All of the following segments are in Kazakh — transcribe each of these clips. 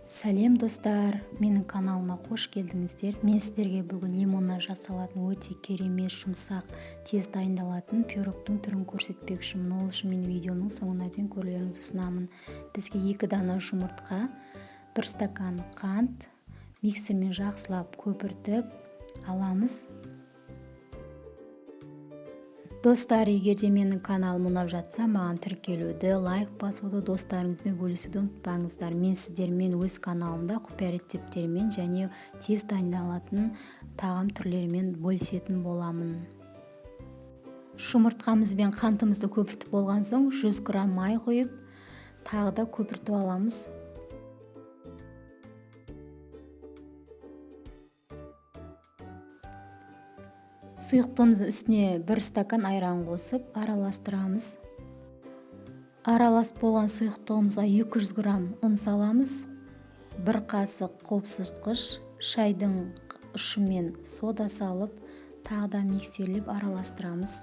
Сәлем достар, менің каналыма қош келдіңіздер. Мен сіздерге бүгін лимоннан жасалатын өте керемет, жұмсақ, тез дайындалатын пирогтың түрін көрсетпекшімін. Ол үшін мен видеоның соңына дейін көрулеріңізді ұсынамын. Бізге 2 дана жұмыртқа, 1 стакан қант, миксермен жақсылап көпіртіп аламыз. Достар, егер де менің каналым ұнап жатса, маған тіркелуді, лайк басуды, достарыңызбен бөлісуді ұмытпаңыздар. Мен сіздермен өз каналымда құпия рецепттермен және тез дайындалатын тағам түрлерімен бөлісетін боламын. Жұмыртқамыз бен қантымызды көпіртіп болған соң 100 грамм май қойып, тағы да көпіртіп аламыз. Сұйықтығымыздың үстіне 1 стакан айран қосып араластырамыз. Араласып болған сұйықтығымызға 200 грамм ұн саламыз. 1 қасық қопсытқыш шайдың ұшымен сода салып, тағы да миксерлеп араластырамыз.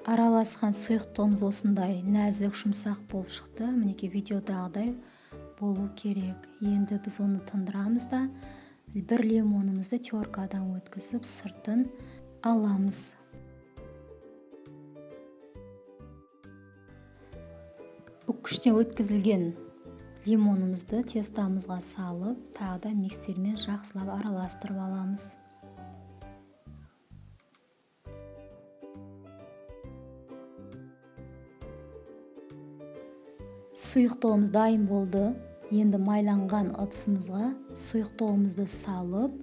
Араласқан сұйықтығымыз осындай нәзік, жұмсақ болып шықты. Мінекей видеодағыдай болу керек. Енді біз оны тындырамыз да 1 лимонымызды теркадан өткізіп сыртын аламыз. Үккіштен өткізілген лимонымызды тестамызға салып, тағы да миксермен жақсылап араластырып аламыз. Сұйықтығымыз дайын болды. Енді майланған ыдысымызға сұйықтығымызды салып,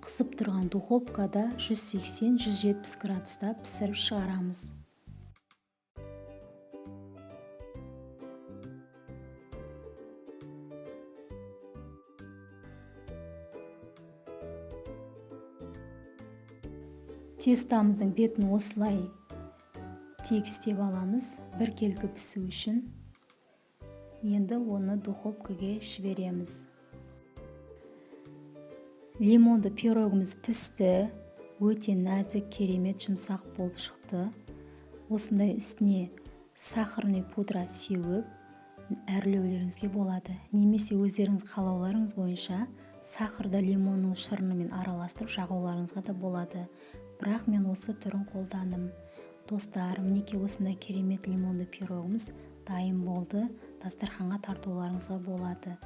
қысып тұрған духовкада 180-170 градуста пісіріп шығарамыз. Тестамыздың бетін осылай тегістеп аламыз, біркелкі пісу үшін. Енді оны духовкаға жібереміз. Лимонды пирогымыз пісті. Өте нәзік, керемет, жұмсақ болып шықты. Осындай үстіне сахарный пудра сеуіп әрлеулеріңізге болады. Немесе өздеріңіз қалауларыңыз бойынша сахарды лимонның шырынымен араластырып жағуларыңызға да болады. Бірақ мен осы түрін қолдандым. Достар, мінекей осындай керемет лимонды пирогымыз дайын болды. Дастарханға тартуларыңызға болады.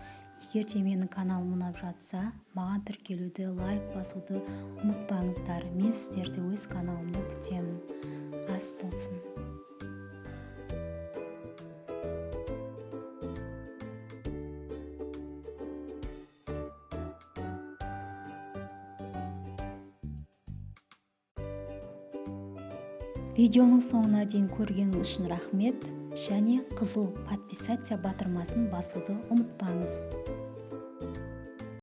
Егер де менің каналым ұнап жатса, маған тіркелуді, лайк басуды ұмытпаңыздар. Мен сіздерді өз каналымда күтемін. Ас болсын. Видеоның соңына дейін көргеніңіз үшін рахмет, және қызыл подписаться батырмасын басуды ұмытпаңыз.